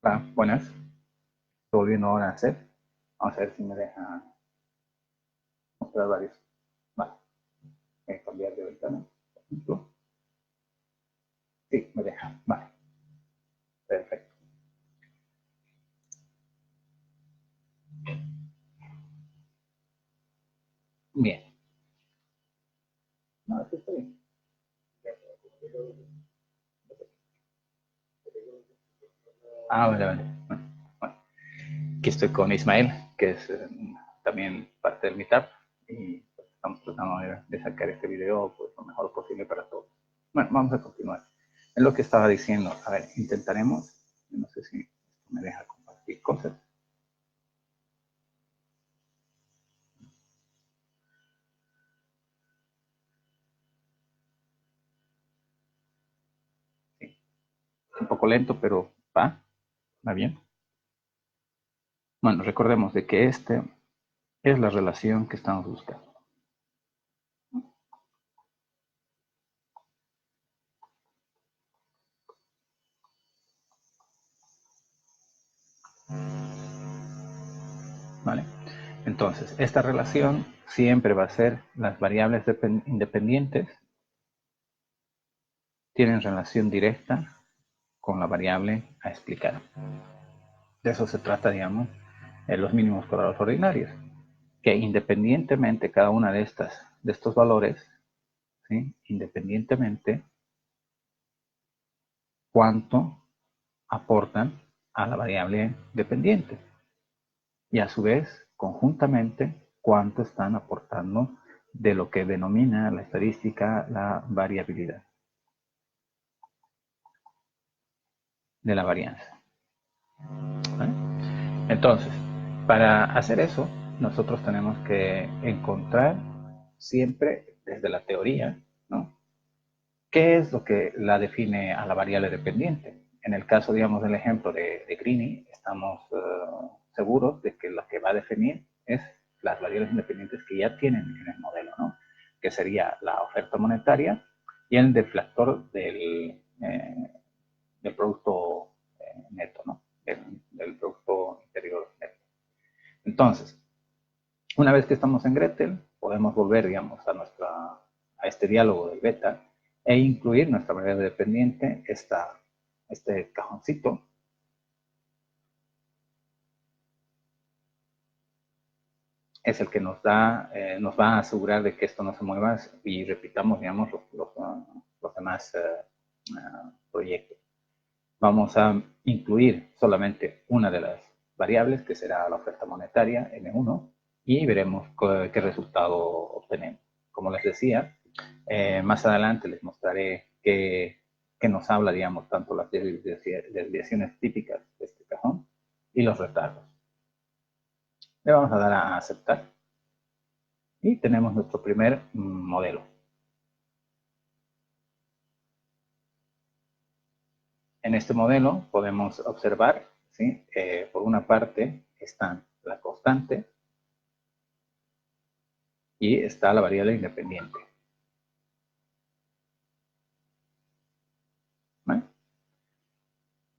Buenas. Estoy volviendo ahora a hacer. Vamos a ver si me deja mostrar varios. Vale. Voy a cambiar de ventana, por ejemplo. Sí, me deja. Vale. Perfecto. Bien. No, sí está bien. Vale, vale. Bueno, aquí estoy con Ismael, que es también parte del Meetup. Y pues, estamos tratando de sacar este video pues, lo mejor posible para todos. Bueno, vamos a continuar. Es lo que estaba diciendo. A ver, intentaremos. No sé si me deja compartir cosas. Sí. Un poco lento, pero va bien. Bueno, recordemos de que este es la relación que estamos buscando. ¿Vale? Entonces, esta relación siempre va a ser las variables independientes tienen relación directa con la variable a explicar. De eso se trata, digamos, en los mínimos cuadrados ordinarios, que independientemente cada una de estos valores, ¿sí? Independientemente cuánto aportan a la variable dependiente. Y a su vez, conjuntamente, cuánto están aportando de lo que denomina la estadística la variabilidad de la varianza. ¿Vale? Entonces, para hacer eso, nosotros tenemos que encontrar siempre desde la teoría, ¿no? ¿Qué es lo que la define a la variable dependiente? En el caso, digamos, del ejemplo de Greeny, estamos seguros de que lo que va a definir es las variables independientes que ya tienen en el modelo, ¿no? Que sería la oferta monetaria y el deflactor del producto neto, ¿no? Del producto interior neto. Entonces, una vez que estamos en Gretel, podemos volver, digamos, a este diálogo del beta e incluir nuestra variable dependiente, este cajoncito, es el que nos va a asegurar de que esto no se mueva y repitamos, digamos, los demás proyectos. Vamos a incluir solamente una de las variables, que será la oferta monetaria, M1, y veremos qué resultado obtenemos. Como les decía, más adelante les mostraré que nos habla, digamos, tanto las desviaciones típicas de este cajón y los retardos. Le vamos a dar a aceptar y tenemos nuestro primer modelo. En este modelo podemos observar, ¿sí? Por una parte están la constante y está la variable independiente. ¿Vale?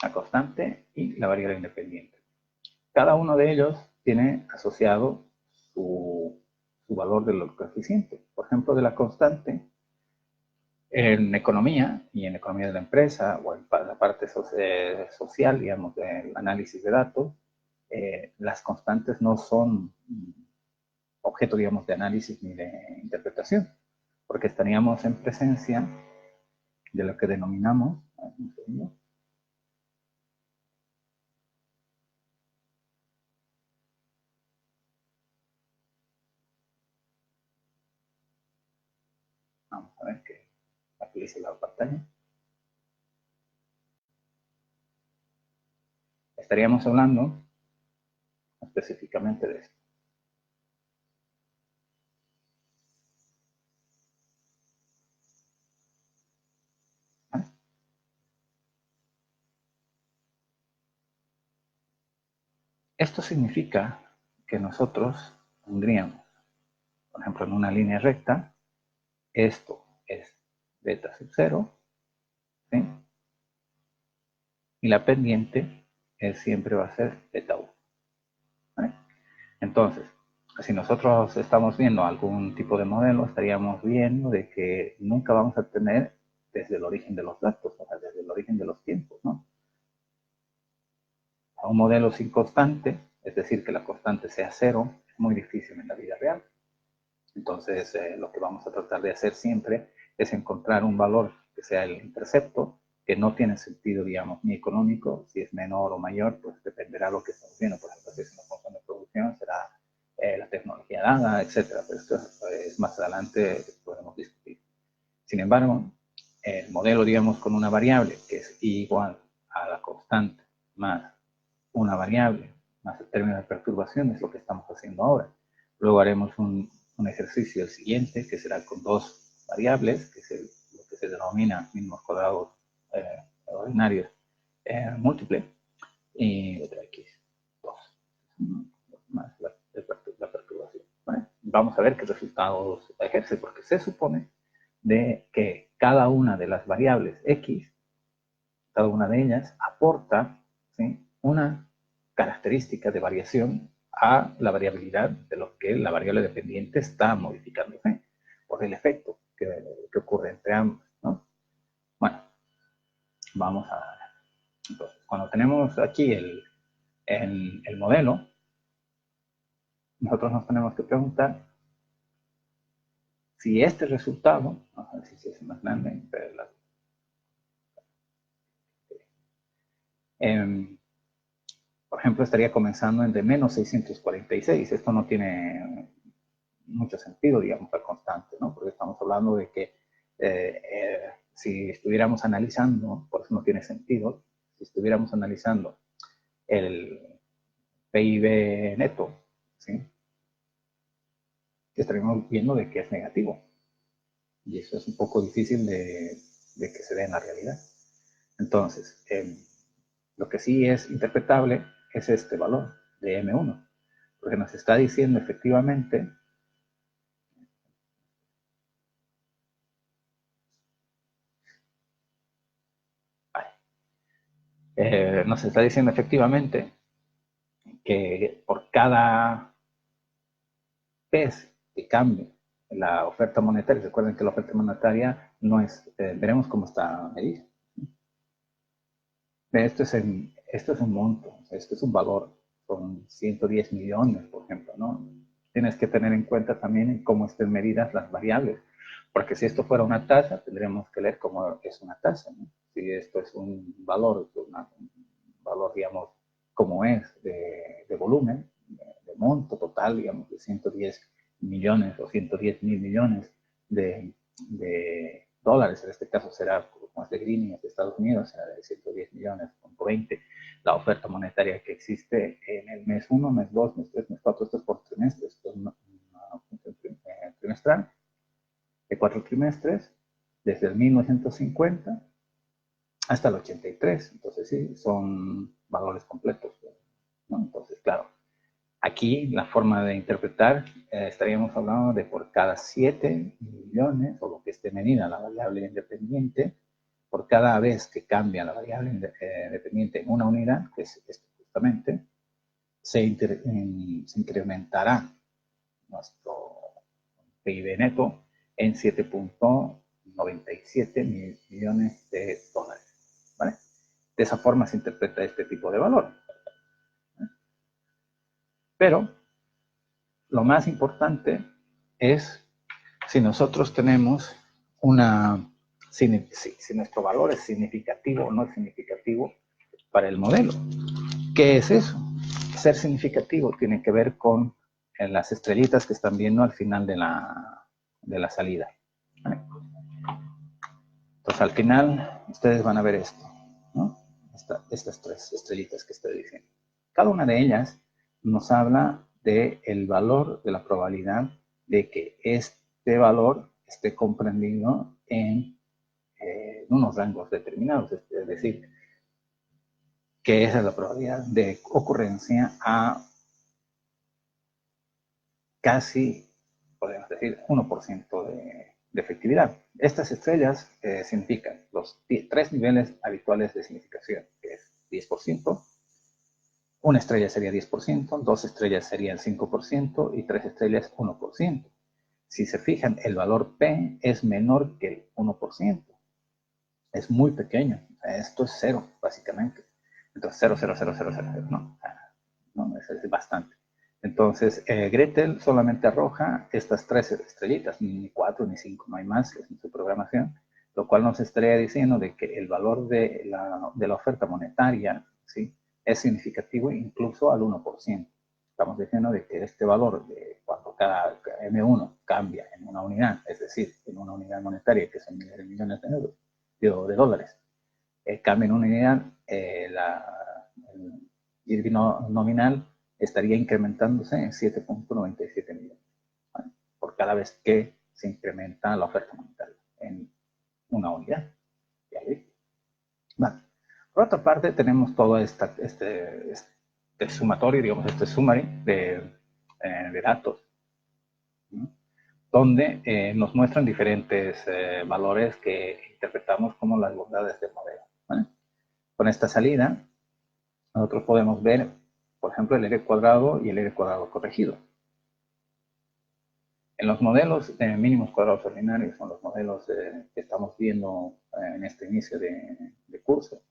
La constante y la variable independiente. Cada uno de ellos tiene asociado su valor del coeficiente. Por ejemplo, de la constante, en economía y en economía de la empresa o en la parte social, digamos, del análisis de datos, las constantes no son objeto, digamos, de análisis ni de interpretación, porque estaríamos en presencia de lo que denominamos, vamos a ver que actualice la pantalla, estaríamos hablando específicamente de esto. ¿Vale? Esto significa que nosotros tendríamos, por ejemplo, en una línea recta, esto es beta sub 0, ¿sí? Y la pendiente siempre va a ser beta 1. ¿Vale? Entonces, si nosotros estamos viendo algún tipo de modelo, estaríamos viendo de que nunca vamos a tener desde el origen de los datos, o sea, desde el origen de los tiempos, ¿no? A un modelo sin constante, es decir, que la constante sea cero, es muy difícil en la vida real. Entonces, lo que vamos a tratar de hacer siempre es encontrar un valor que sea el intercepto, que no tiene sentido, digamos, ni económico. Si es menor o mayor, pues dependerá de lo que estamos viendo. Por ejemplo, si es una función de producción, será la tecnología dada, etcétera. Pero esto es más adelante podemos discutir. Sin embargo, el modelo, digamos, con una variable que es igual a la constante más una variable más el término de perturbación es lo que estamos haciendo ahora. Luego haremos un ejercicio, el siguiente, que será con dos variables, que es lo que se denomina mínimos cuadrados ordinarios múltiple, y otra X, 2, más la perturbación. ¿Vale? Vamos a ver qué resultados ejerce, porque se supone de que cada una de las variables X, cada una de ellas, aporta, ¿sí?, una característica de variación a la variabilidad de lo que la variable dependiente está modificándose por el efecto que ocurre entre ambos, ¿no? Bueno, vamos a ver. Entonces, cuando tenemos aquí el modelo, nosotros nos tenemos que preguntar si este resultado, vamos a ver si es más grande, por ejemplo, estaría comenzando en de menos 646. Esto no tiene mucho sentido, digamos, la constante, ¿no? Porque estamos hablando de que si estuviéramos analizando, por eso no tiene sentido, si estuviéramos analizando el PIB neto, ¿sí?, estaríamos viendo de que es negativo. Y eso es un poco difícil de que se dé en la realidad. Entonces, lo que sí es interpretable es este valor de M1, porque nos está diciendo efectivamente nos está diciendo efectivamente que por cada vez que cambie la oferta monetaria, recuerden que la oferta monetaria no es, veremos cómo está medida. Esto es un monto, esto es un valor, son 110 millones, por ejemplo, ¿no? Tienes que tener en cuenta también cómo estén medidas las variables, porque si esto fuera una tasa, tendríamos que leer cómo es una tasa, ¿no? Si esto es un valor, un valor, digamos, como es de volumen, de monto total, digamos, de 110 millones o 110 mil millones de dólares, en este caso será, como es de Greenwich, de Estados Unidos, será de 110 millones, punto 20, la oferta monetaria que existe en el mes 1, mes 2, mes 3, mes 4, esto es por trimestre, esto es una función trimestral, de 4 trimestres, desde el 1950 hasta el 83, entonces sí, son valores completos, ¿no? Entonces, claro, aquí la forma de interpretar, estaríamos hablando de por cada 7 millones, o lo que esté medida la variable independiente, por cada vez que cambia la variable independiente en una unidad, que es justamente, se incrementará nuestro PIB neto en 7.97 millones de dólares. ¿Vale? De esa forma se interpreta este tipo de valor. Pero lo más importante es si nosotros tenemos si nuestro valor es significativo o no es significativo para el modelo. ¿Qué es eso? Ser significativo tiene que ver con las estrellitas que están viendo al final de la salida. ¿Vale? Entonces al final ustedes van a ver esto, ¿no? Estas tres estrellitas que estoy diciendo. Cada una de ellas nos habla del valor de la probabilidad de que este valor esté comprendido en unos rangos determinados, es decir, que esa es la probabilidad de ocurrencia a casi, podemos decir, 1% de efectividad. Estas estrellas significan los 3 niveles habituales de significación, que es 10%, Una estrella sería 10%, 2 estrellas serían 5% y 3 estrellas 1%. Si se fijan, el valor P es menor que el 1%. Es muy pequeño. Esto es 0, básicamente. Entonces, 0, 0, 0, 0, 0, 0, no, es bastante. Entonces, Gretel solamente arroja estas 3 estrellitas, ni 4 ni 5, no hay más en su programación, lo cual nos estaría diciendo de que el valor de la oferta monetaria, ¿sí?, es significativo incluso al 1%. Estamos diciendo de que este valor, de cuando cada M1 cambia en una unidad, es decir, en una unidad monetaria que son millones de euros, de dólares, cambia en una unidad, el nominal estaría incrementándose en 7.97 millones, ¿vale?, por cada vez que se incrementa la oferta monetaria en una unidad. Vale. Por otra parte, tenemos todo este sumatorio, digamos, este summary de datos, ¿no?, donde nos muestran diferentes valores que interpretamos como las bondades del modelo, ¿vale? Con esta salida, nosotros podemos ver, por ejemplo, el R cuadrado y el R cuadrado corregido. En los modelos mínimos cuadrados ordinarios, son los modelos que estamos viendo en este inicio de curso,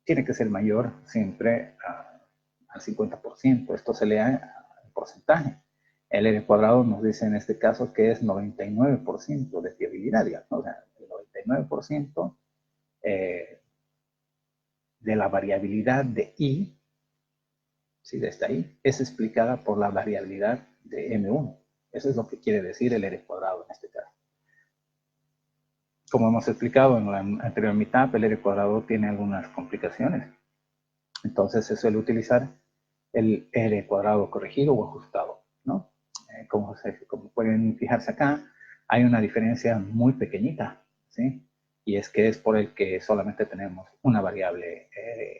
tiene que ser mayor siempre al 50%. Esto se lee en porcentaje. El R cuadrado nos dice en este caso que es 99% de fiabilidad, ¿no? O sea, el 99% de la variabilidad de I, ¿sí?, de esta I, es explicada por la variabilidad de M1. Eso es lo que quiere decir el R cuadrado en este caso. Como hemos explicado en la anterior mitad, el R cuadrado tiene algunas complicaciones. Entonces se suele utilizar el R cuadrado corregido o ajustado, ¿no? Como pueden fijarse acá, hay una diferencia muy pequeñita, ¿sí? Y es que es por el que solamente tenemos una variable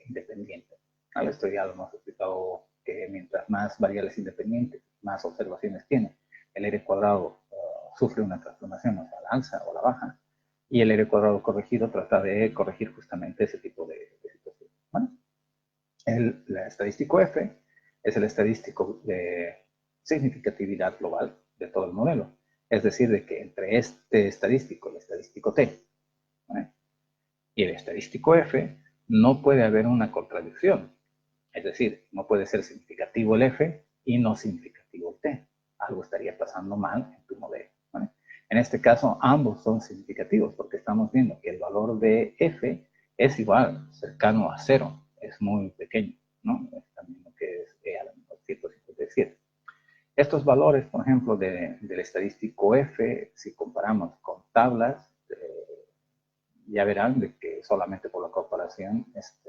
independiente. Esto ya lo hemos explicado, que mientras más variables independientes, más observaciones tiene. El R cuadrado sufre una transformación hacia la alza o la baja, y el R cuadrado corregido trata de corregir justamente ese tipo de situación. ¿Vale? El estadístico F es el estadístico de significatividad global de todo el modelo. Es decir, de que entre este estadístico, el estadístico T, ¿vale?, y el estadístico F, no puede haber una contradicción. Es decir, no puede ser significativo el F y no significativo el T. Algo estaría pasando mal en tu modelo, ¿vale? En este caso, ambos son significativos porque estamos viendo que el valor de F es igual, cercano a 0. Es muy pequeño, ¿no? Es también lo que es a lo mejor 157. Estos valores, por ejemplo, del estadístico F, si comparamos con tablas, ya verán de que solamente por la comparación es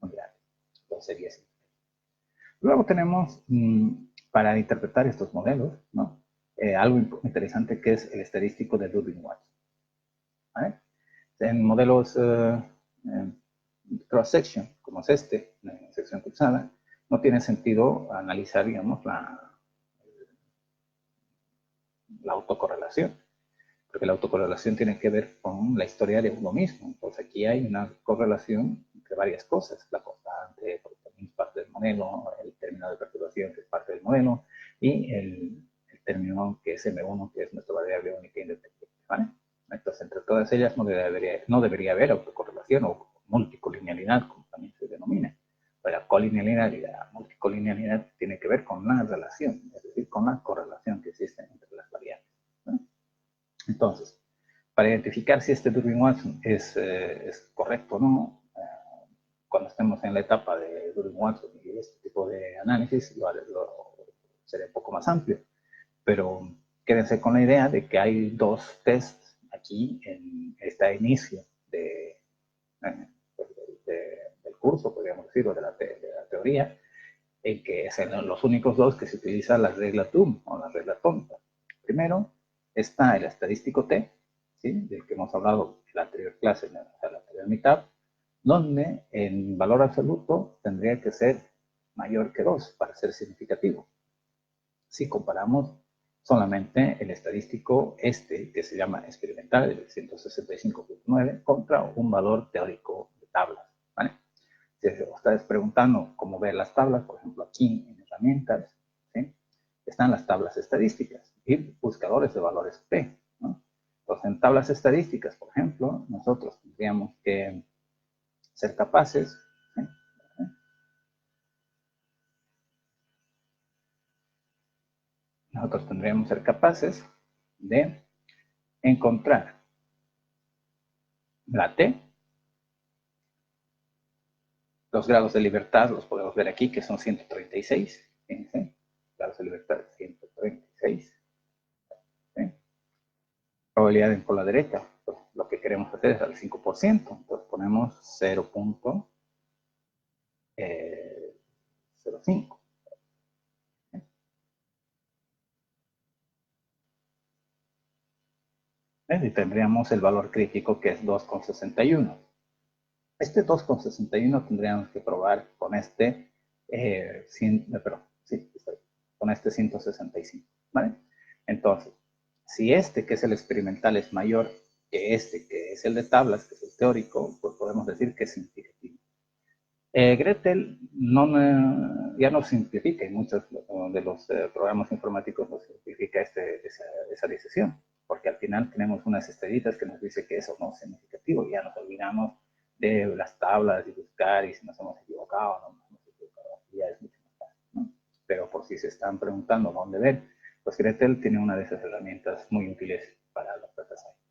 muy grande. Entonces sería así. Luego tenemos, para interpretar estos modelos, ¿no?, algo interesante que es el estadístico de Durbin-Watson, ¿vale? En modelos cross-section, como es este, sección cruzada, no tiene sentido analizar, digamos, la autocorrelación, porque la autocorrelación tiene que ver con la historia de uno mismo. Entonces aquí hay una correlación entre varias cosas, la constante, porque también es parte del modelo, el término de perturbación, que es parte del modelo, y el término que es M1, que es nuestra variable única independiente, ¿vale? Entonces, entre todas ellas no debería haber autocorrelación o multicolinealidad, como también se denomina. Pero la colinealidad y la multicolinealidad tiene que ver con la relación, es decir, con la correlación que existe entre las variables, ¿no? Entonces, para identificar si este Durbin-Watson es correcto o no, cuando estemos en la etapa de Durbin-Watson y este tipo de análisis, será un poco más amplio. Pero quédense con la idea de que hay dos tests aquí en este inicio del curso, podríamos decir, o de la teoría, en que son los únicos dos que se utiliza la regla TUM o la regla tonta. Primero está el estadístico T, ¿sí?, del que hemos hablado en la anterior clase, en la anterior mitad, donde en valor absoluto tendría que ser mayor que 2 para ser significativo. Si comparamos solamente el estadístico que se llama experimental, el 165.9, contra un valor teórico de tablas, ¿vale? Si ustedes preguntando cómo ver las tablas, por ejemplo, aquí en herramientas, ¿sí? Están las tablas estadísticas y buscadores de valores P, ¿no? Entonces, en tablas estadísticas, por ejemplo, nosotros tendríamos que ser capaces, ¿sí? Nosotros tendríamos que ser capaces de encontrar la T, los grados de libertad los podemos ver aquí, que son 136, fíjense, grados de libertad 136, ¿sí? Probabilidad por la derecha, pues lo que queremos hacer es al 5%, entonces ponemos 0.05. Y tendríamos el valor crítico que es 2,61. Este 2,61 tendríamos que probar con este, con este 165, ¿vale? Entonces, si este, que es el experimental, es mayor que este, que es el de tablas, que es el teórico, pues podemos decir que es significativo. Gretel ya no simplifica, y muchos de los programas informáticos no simplifica esa decisión, porque al final tenemos unas estrellitas que nos dice que eso no es significativo, y ya nos olvidamos de las tablas y buscar, y si nos hemos equivocado o no nos hemos equivocado, ya es mucho más fácil, ¿no? Pero por si se están preguntando dónde ver, pues Gretel tiene una de esas herramientas muy útiles para los data science.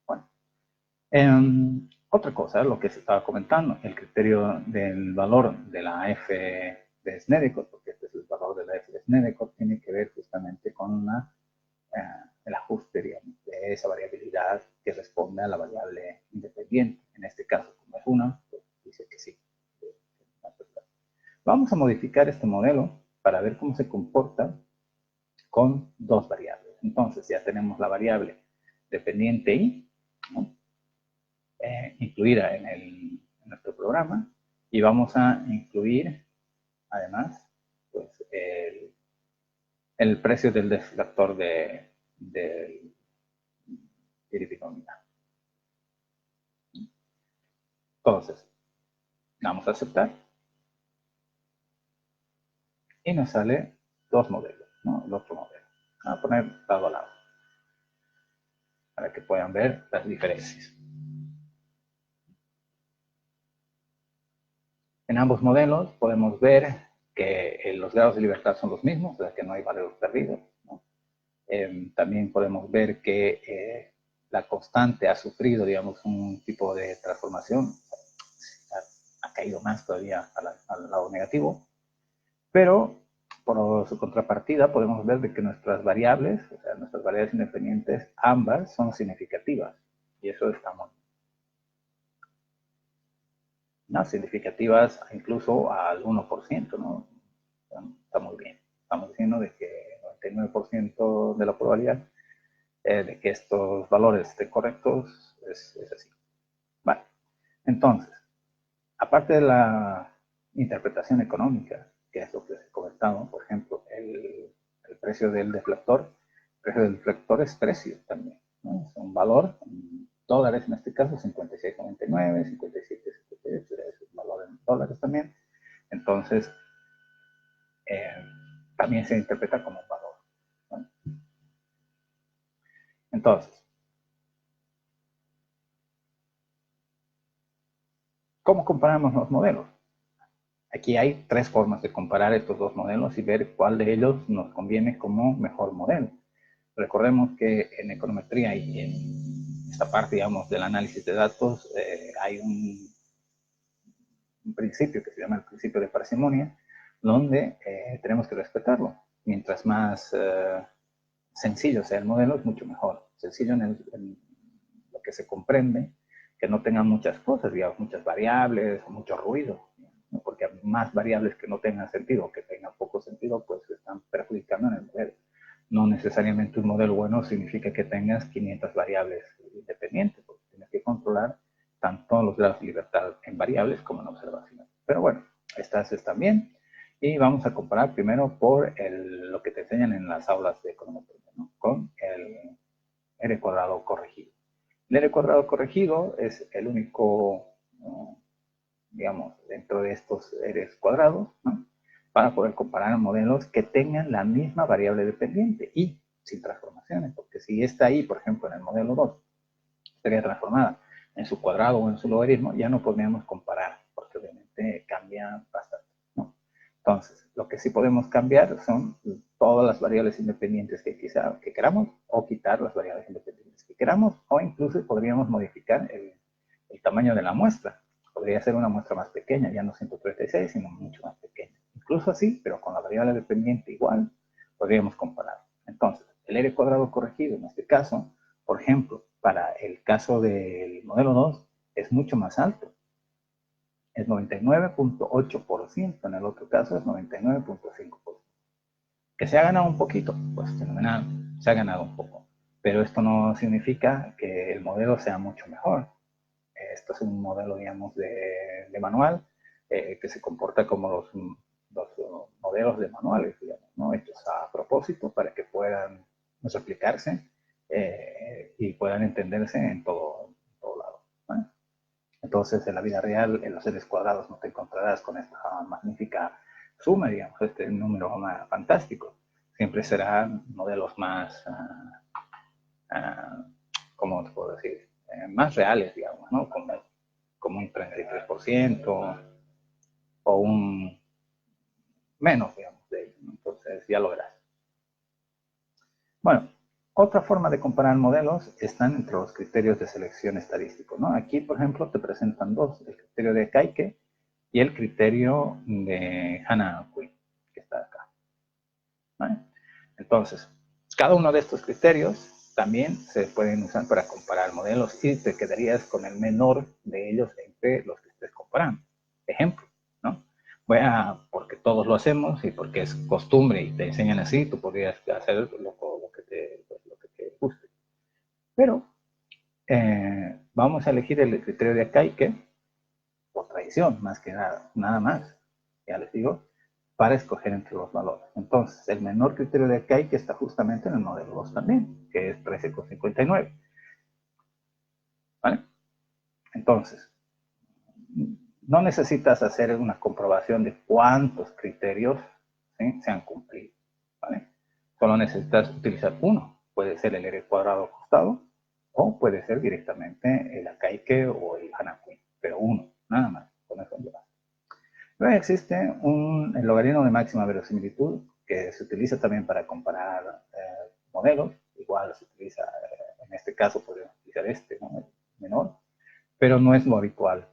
Bueno, otra cosa, lo que se estaba comentando, el criterio del valor de la f de Snedecott, porque este es el valor de la f de Snedecott, tiene que ver justamente con el ajuste, digamos, de esa variabilidad que responde a la variable independiente. En este caso, como es una, pues dice que sí. Vamos a modificar este modelo para ver cómo se comporta con dos variables. Entonces ya tenemos la variable dependiente y, ¿no? Incluida en nuestro programa, y vamos a incluir además pues, el precio del deflactor del binomio. Entonces, vamos a aceptar y nos sale dos modelos, ¿no? El otro modelo. Vamos a poner lado a lado para que puedan ver las diferencias. En ambos modelos podemos ver que los grados de libertad son los mismos, o sea que no hay valores perdidos, ¿no? También podemos ver que la constante ha sufrido, digamos, un tipo de transformación, ha caído más todavía al lado negativo, pero por su contrapartida podemos ver de que nuestras variables, o sea, nuestras variables independientes, ambas son significativas, y eso está muy bien. ¿No? Significativas incluso al 1%, ¿no? Está muy bien. Estamos diciendo de que el 99% de la probabilidad de que estos valores estén correctos es así. Vale. Entonces, aparte de la interpretación económica, que es lo que les he comentado, por ejemplo, el precio del deflector, el precio del deflector es precio también, ¿no? Es un valor en dólares, en este caso 56,99, 57,78, es un valor en dólares también. Entonces, también se interpreta como un valor, ¿no? Entonces, ¿cómo comparamos los modelos? Aquí hay tres formas de comparar estos dos modelos y ver cuál de ellos nos conviene como mejor modelo. Recordemos que en econometría y en esta parte, digamos, del análisis de datos, hay un principio que se llama el principio de parsimonia, donde tenemos que respetarlo. Mientras más sencillo sea el modelo, es mucho mejor. Sencillo en lo que se comprende, que no tengan muchas cosas, digamos, muchas variables, mucho ruido, ¿no? Porque más variables que no tengan sentido, que tengan poco sentido, pues están perjudicando en el modelo. No necesariamente un modelo bueno significa que tengas 500 variables independientes, porque tienes que controlar tanto los grados de libertad en variables como en observaciones. Pero bueno, estas están bien. Y vamos a comparar primero por lo que te enseñan en las aulas de econometría, ¿no? Con el R cuadrado corregido. El R cuadrado corregido es el único digamos, dentro de estos eres cuadrados, ¿no? Para poder comparar modelos que tengan la misma variable dependiente y sin transformaciones, porque si está ahí, por ejemplo, en el modelo 2, estaría transformada en su cuadrado o en su logaritmo, ya no podríamos comparar, porque obviamente cambia bastante, ¿no? Entonces, lo que sí podemos cambiar son todas las variables independientes que queramos, o quitar las variables independientes que queramos, o incluso podríamos modificar el tamaño de la muestra. Podría ser una muestra más pequeña, ya no 136, sino mucho más pequeña. Incluso así, pero con la variable dependiente igual, podríamos comparar. Entonces, el R cuadrado corregido, en este caso, por ejemplo, para el caso del modelo 2, es mucho más alto. Es 99.8%, en el otro caso es 99.5%. Que se ha ganado un poquito, pues fenomenal, se ha ganado un poco. Pero esto no significa que el modelo sea mucho mejor. Esto es un modelo, digamos, de manual que se comporta como los modelos de manuales, digamos, ¿no? Hechos a propósito para que puedan replicarse y puedan entenderse en todo lado, ¿no? Entonces, en la vida real, en los seres cuadrados no te encontrarás con esta magnífica suma, digamos, este número más fantástico. Siempre serán modelos más, ¿cómo te puedo decir? Más reales, digamos, ¿no? Como un 33% o un menos, digamos, de ello, ¿no? Entonces, ya lo verás. Bueno, otra forma de comparar modelos están entre los criterios de selección estadístico, ¿no? Aquí, por ejemplo, te presentan dos, el criterio de Kaike y el criterio de Hanna-Quinn, que está acá, ¿vale? Entonces, cada uno de estos criterios también se pueden usar para comparar modelos y te quedarías con el menor de ellos entre los que estés comparando. Ejemplo, ¿no? Porque todos lo hacemos y porque es costumbre y te enseñan así, tú podrías hacer lo que te guste. Pero vamos a elegir el criterio de Kaike por tradición, más que nada más, ya les digo, para escoger entre los valores. Entonces, el menor criterio de Kaike está justamente en el modelo 2 también, que es 13,59. ¿Vale? Entonces, no necesitas hacer una comprobación de cuántos criterios, ¿sí?, se han cumplido, ¿vale? Solo necesitas utilizar uno. Puede ser el R cuadrado ajustado o puede ser directamente el Akaike o el Hanna-Quinn, pero uno, nada más, con eso ya basta. Luego existe el logaritmo de máxima verosimilitud que se utiliza también para comparar modelos. Igual se utiliza, en este caso podemos utilizar este, ¿no?, el menor, pero no es lo habitual.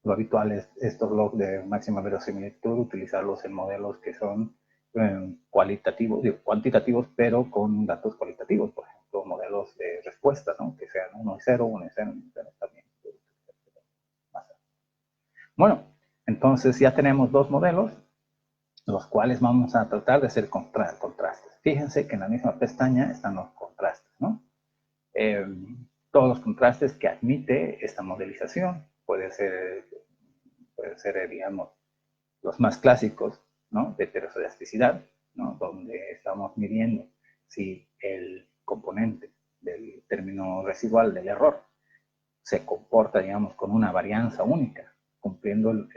Lo habitual es estos logs de máxima verosimilitud, utilizarlos en modelos que son cualitativos, cuantitativos, pero con datos cualitativos, por ejemplo, modelos de respuesta, ¿no?, que sean 1 y 0, 1 y 0, 1 y 0 también. Bueno, entonces ya tenemos dos modelos, los cuales vamos a tratar de hacer contrastes. Fíjense que en la misma pestaña están los contrastes, ¿no? Todos los contrastes que admite esta modelización. Puede ser, digamos, los más clásicos, ¿no?, de heteroscedesticidad, ¿no?, donde estamos midiendo si el componente del término residual del error se comporta, digamos, con una varianza única, cumpliendo el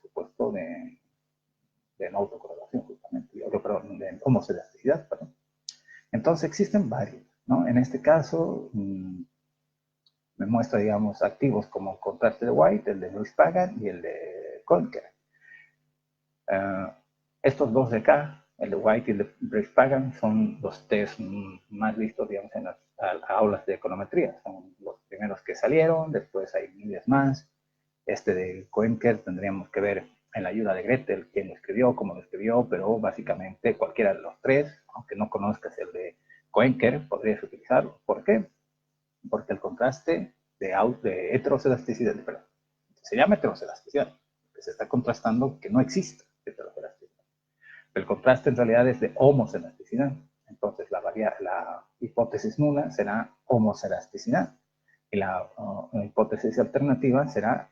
supuesto de no autocorrelación, justamente, perdón, de homoscedesticidad, perdón. Entonces existen varios, ¿no? En este caso, me muestra, digamos, activos como el contraste de White, el de Lewis-Pagan y el de Koenker. Estos dos de acá, el de White y el de Lewis-Pagan, son los test más vistos, digamos, en las aulas de econometría. Son los primeros que salieron, después hay miles más. Este de Koenker tendríamos que ver en la ayuda de Gretel quién lo escribió, cómo lo escribió, pero básicamente cualquiera de los tres, aunque no conozcas el de Koenker, podrías utilizarlo. ¿Por qué? Porque el contraste de heteroscedesticidad, perdón, se llama heteroscedesticidad, que se está contrastando que no existe heteroscedesticidad. El contraste en realidad es de homoscedesticidad. Entonces la hipótesis nula será homoscedesticidad y la hipótesis alternativa será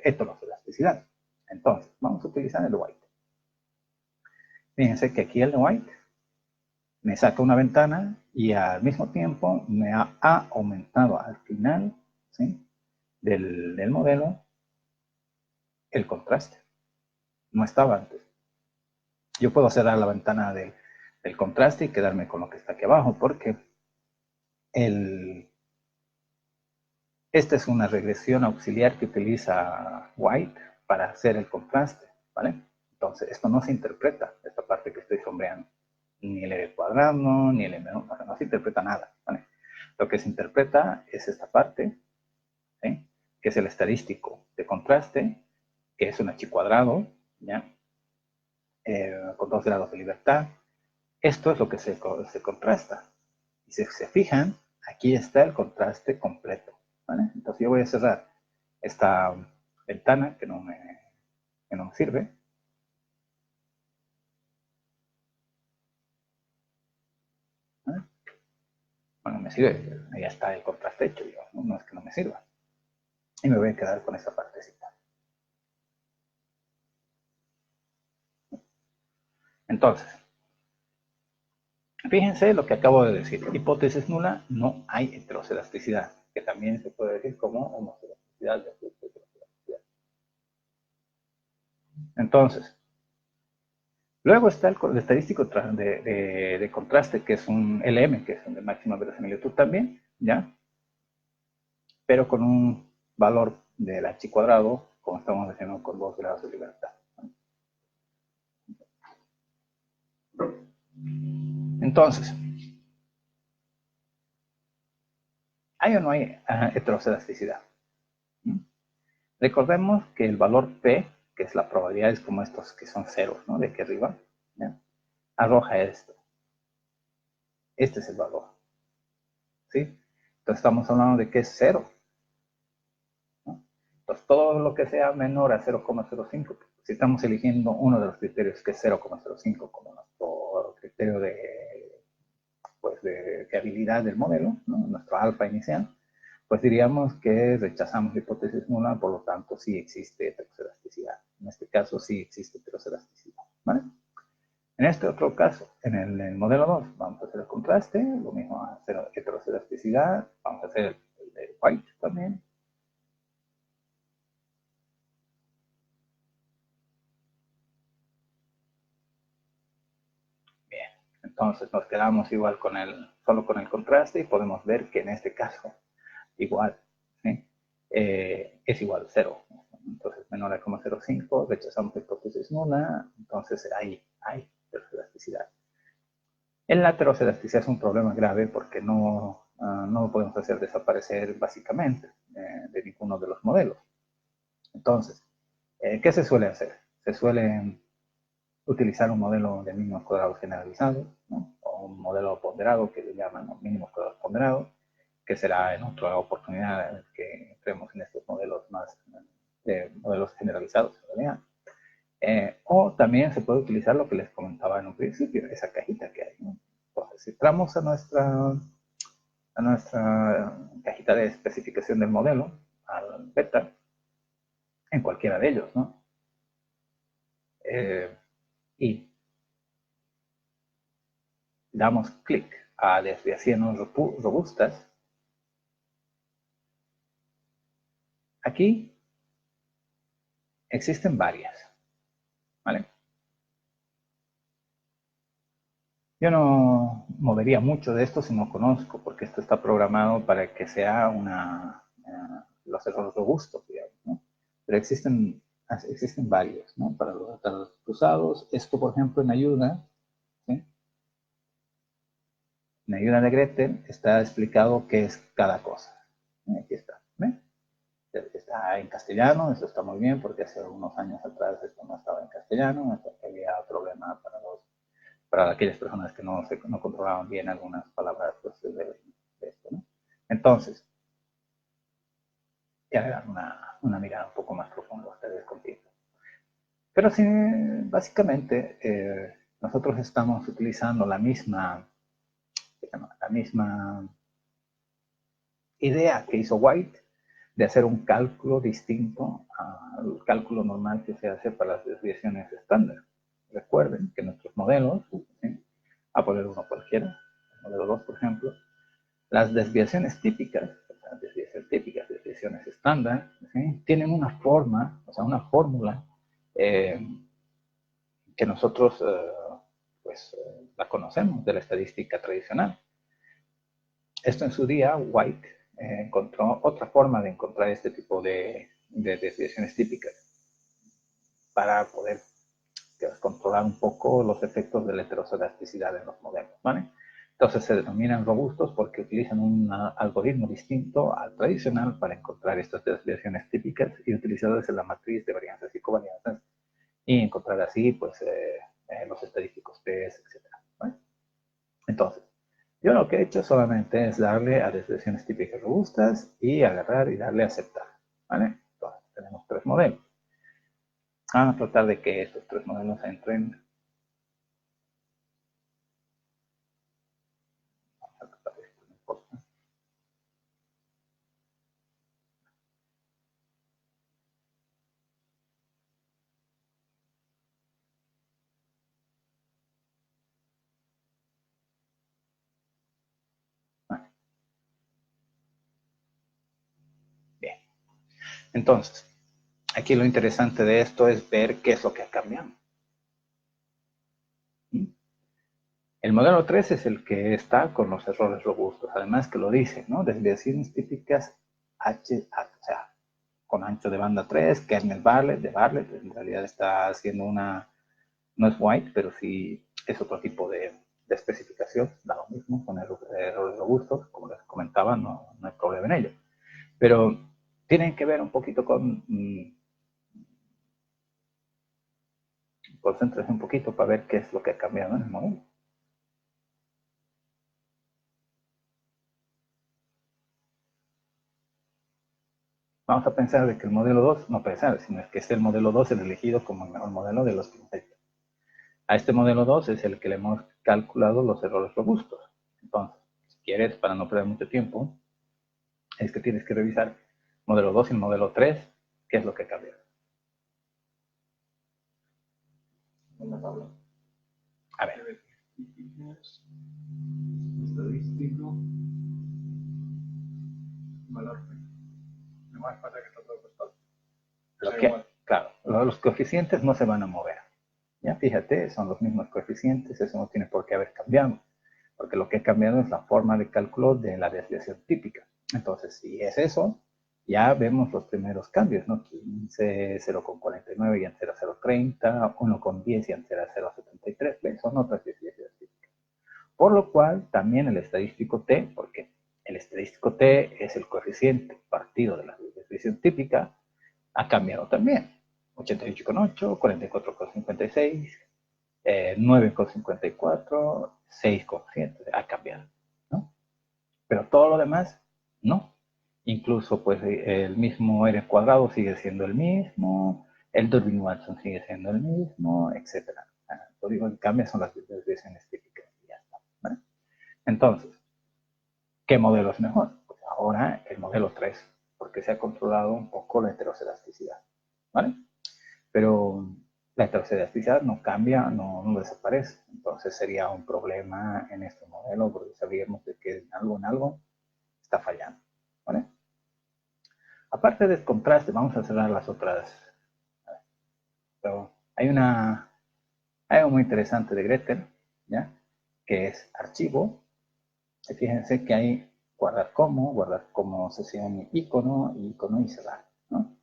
heteroscedesticidad. Entonces, vamos a utilizar el White. Fíjense que aquí el White me saca una ventana y al mismo tiempo me ha aumentado al final, ¿sí?, del modelo el contraste. No estaba antes. Yo puedo cerrar la ventana del contraste y quedarme con lo que está aquí abajo, porque esta es una regresión auxiliar que utiliza White para hacer el contraste, ¿vale? Entonces, esto no se interpreta, esta parte que estoy sombreando. Ni el R cuadrado, ni el M, no se interpreta nada, ¿vale? Lo que se interpreta es esta parte, ¿sí? Que es el estadístico de contraste, que es un H cuadrado, ¿ya? Con 2 grados de libertad. Esto es lo que se contrasta. Y si se fijan, aquí está el contraste completo, ¿vale? Entonces yo voy a cerrar esta ventana que no me sirve. ¿Vale? Bueno, me sirve, ya está el contraste hecho, no es que no me sirva. Y me voy a quedar con esa partecita. Entonces, fíjense lo que acabo de decir. Hipótesis nula, no hay heterocelasticidad, que también se puede decir como homocelasticidad de heterocelasticidad. Entonces, luego está el estadístico de contraste, que es un LM, que es un de máxima verosimilitud también, ¿ya? Pero con un valor del H cuadrado, como estamos diciendo, con 2 grados de libertad. Entonces, ¿hay o no hay heterocelasticidad? Recordemos que el valor P, que es la probabilidad, es como estos que son ceros, ¿no? De aquí arriba, ¿ya? Arroja esto. Este es el valor, ¿sí? Entonces estamos hablando de que es cero, ¿no? Entonces todo lo que sea menor a 0,05, si estamos eligiendo uno de los criterios que es 0,05 como nuestro criterio de fiabilidad del modelo, ¿no? Nuestro alfa inicial, pues diríamos que rechazamos la hipótesis nula, por lo tanto sí existe heterocelasticidad. En este caso sí existe heterocelasticidad, ¿vale? En este otro caso, en el modelo 2, vamos a hacer el contraste, lo mismo vamos a hacer heterocelasticidad, vamos a hacer el de White también. Bien, entonces nos quedamos igual solo con el contraste y podemos ver que en este caso, igual, ¿sí? Es igual a 0. Entonces, menor a 0,05, rechazamos la hipótesis nula, entonces ahí hay heterocelasticidad. En la heterocelasticidad es un problema grave porque no lo podemos hacer desaparecer básicamente de ninguno de los modelos. Entonces, ¿qué se suele hacer? Se suele utilizar un modelo de mínimos cuadrados generalizado, ¿no? O un modelo ponderado que le llaman mínimos cuadrados ponderados, que será en otra oportunidad en que entremos en estos modelos más modelos generalizados en realidad. O también se puede utilizar lo que les comentaba en un principio, esa cajita que hay, ¿no? Entonces, si entramos a nuestra cajita de especificación del modelo, al beta, en cualquiera de ellos, ¿no? Y damos clic a desviaciones robustas, aquí existen varias, ¿vale? Yo no movería mucho de esto si no conozco, porque esto está programado para que sea los errores robustos, digamos, ¿no? Pero existen varios, ¿no? Para los datos cruzados, esto, por ejemplo, en ayuda, ¿sí? En ayuda de Gretel está explicado qué es cada cosa. Aquí está, ¿ven? Está en castellano, eso está muy bien, porque hace unos años atrás esto no estaba en castellano, había problema para aquellas personas que no controlaban bien algunas palabras pues, de esto, ¿no? Entonces, ya le dan una mirada un poco más profunda a ustedes contigo. Pero sí, básicamente, nosotros estamos utilizando la misma idea que hizo White de hacer un cálculo distinto al cálculo normal que se hace para las desviaciones estándar. Recuerden que nuestros modelos, ¿sí? A poner uno cualquiera, el modelo 2, por ejemplo, las desviaciones típicas, desviaciones estándar, ¿sí? Tienen una forma, o sea, una fórmula que nosotros la conocemos de la estadística tradicional. Esto en su día, White encontró otra forma de encontrar este tipo de desviaciones típicas para poder controlar un poco los efectos de la heteroscedasticidad en los modelos, ¿vale? Entonces se denominan robustos porque utilizan un algoritmo distinto al tradicional para encontrar estas desviaciones típicas y utilizarlas en la matriz de varianzas y covarianzas y encontrar así pues los estadísticos P, etc. ¿Vale? Entonces, yo lo que he hecho solamente es darle a desviaciones típicas robustas y agarrar y darle a aceptar, ¿vale? Entonces, tenemos tres modelos. Vamos a tratar de que estos tres modelos entren. Bien. Entonces, aquí lo interesante de esto es ver qué es lo que ha cambiado. El modelo 3 es el que está con los errores robustos, además que lo dice, ¿no? Desviaciones típicas o sea, con ancho de banda 3, kernel Bartlett, de Bartlett, en realidad está haciendo una, no es White, pero sí es otro tipo de especificación, da lo mismo, con errores robustos, como les comentaba, no hay problema en ello. Pero tienen que ver un poquito con, concéntrense un poquito para ver qué es lo que ha cambiado en el modelo. Vamos a pensar de que el modelo 2, no pensar, sino es que es el modelo 2 el elegido como el mejor modelo de los quintetos. A este modelo 2 es el que le hemos calculado los errores robustos. Entonces, si quieres, para no perder mucho tiempo, es que tienes que revisar modelo 2 y el modelo 3, qué es lo que cambia. A ver. Estadístico. Valor. No más pasa que está todo costado. Claro, los coeficientes no se van a mover. Ya fíjate, son los mismos coeficientes, eso no tiene por qué haber cambiado, porque lo que ha cambiado es la forma de cálculo de la desviación típica. Entonces, si es eso, ya vemos los primeros cambios, ¿no? 15, 0,49 y en 0,030, 1,10 y en 0,073, son otras desviaciones típicas. Por lo cual, también el estadístico T, porque el estadístico T es el coeficiente partido de la desviación típica, ha cambiado también. 88,8, 44,56, 9,54, 6,7, ha cambiado, ¿no? Pero todo lo demás, no. Incluso, pues, el mismo R cuadrado sigue siendo el mismo, el Durbin-Watson sigue siendo el mismo, etc. Lo único que cambia son las desviaciones típicas y ya está, ¿vale? Entonces, ¿qué modelo es mejor? Pues ahora el modelo 3, porque se ha controlado un poco la heteroscedasticidad, ¿vale? Pero la heteroscedasticidad no cambia, no desaparece. Entonces sería un problema en este modelo porque sabíamos de que en algo está fallando, ¿vale? Aparte del contraste, vamos a cerrar las otras. Pero hay algo muy interesante de Gretel, ¿ya? Que es archivo. Y fíjense que hay guardar como sesión icono y cerrar, ¿no?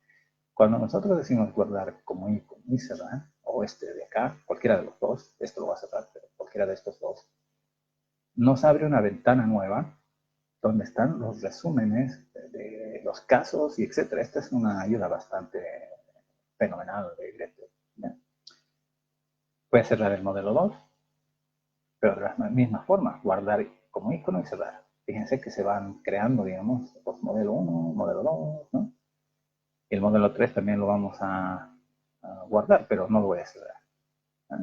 Cuando nosotros decimos guardar como icono y cerrar, o este de acá, cualquiera de los dos, esto lo va a cerrar, pero cualquiera de estos dos, nos abre una ventana nueva donde están los resúmenes de los casos y etcétera. Esta es una ayuda bastante fenomenal de Gretel. Puede cerrar el modelo 2, pero de la misma forma, guardar como icono y cerrar. Fíjense que se van creando, digamos, pues modelo 1, modelo 2, ¿no? Y el modelo 3 también lo vamos a guardar, pero no lo voy a cerrar.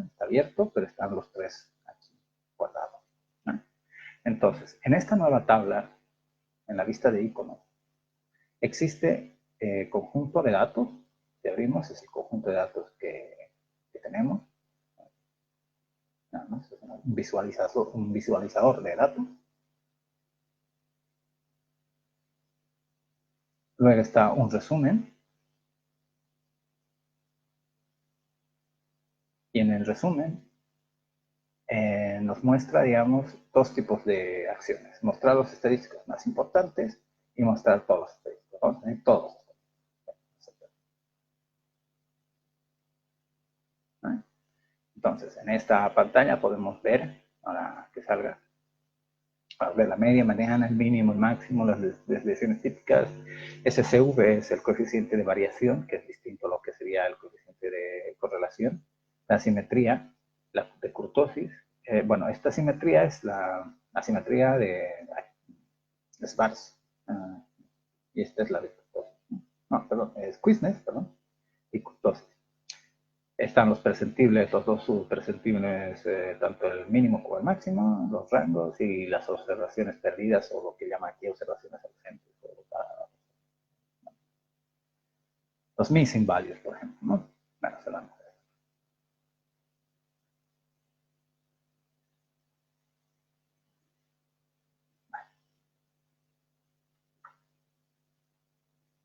Está abierto, pero están los tres aquí guardados. Entonces, en esta nueva tabla, en la vista de iconos, existe conjunto de datos. Si abrimos, es el conjunto de datos que tenemos. Un visualizador de datos. Luego está un resumen, en resumen, nos muestra, digamos, dos tipos de acciones. Mostrar los estadísticos más importantes y mostrar todos los estadísticos. Vamos a tener todos. Entonces, en esta pantalla podemos ver, ahora que salga, para ver la media, manejan el mínimo, el máximo, las desviaciones típicas. SCV es el coeficiente de variación, que es distinto a lo que sería el coeficiente de correlación. La simetría, la de kurtosis. Bueno, esta simetría es la simetría de Schwarz. Y esta es la de kurtosis. No, perdón, es Quiznes, perdón, y kurtosis. Están los percentibles, los dos subpercentibles, tanto el mínimo como el máximo, los rangos y las observaciones perdidas, o lo que llama aquí observaciones ausentes. Los missing values, por ejemplo, ¿no? Bueno, se van a ver.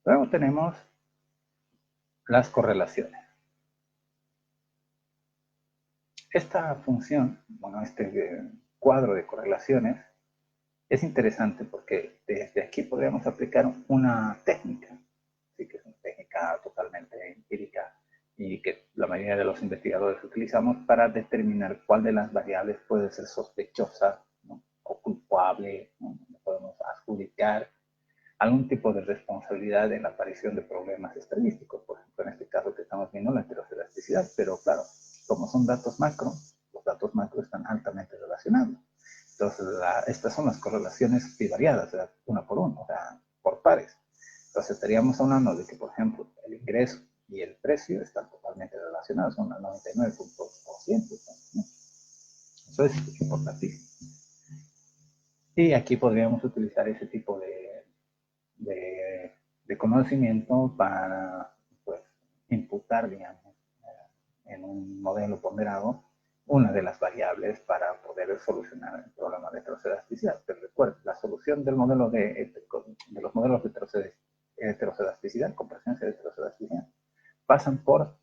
Luego tenemos las correlaciones. Esta función, bueno, este cuadro de correlaciones es interesante porque desde aquí podríamos aplicar una técnica, así que es una técnica totalmente empírica y que la mayoría de los investigadores utilizamos para determinar cuál de las variables puede ser sospechosa, ¿no?, o culpable, ¿no? Podemos adjudicar algún tipo de responsabilidad en la aparición de problemas estadísticos, por ejemplo, en este caso que estamos viendo la heteroscedasticicidad, pero claro, como son datos macro, los datos macro están altamente relacionados. Entonces, estas son las correlaciones bivariadas, o sea, una por una, o sea, por pares. Entonces, estaríamos hablando de que, por ejemplo, el ingreso y el precio están totalmente relacionados, son al 99%. ¿No? Eso es importantísimo. Y aquí podríamos utilizar ese tipo de conocimiento para, pues, imputar, digamos, en un modelo ponderado una de las variables para poder solucionar el problema de heteroscedasticicidad. Pero recuerden, la solución del modelo de los modelos de heteroscedasticicidad, con presencia de heteroscedasticicidad, pasan por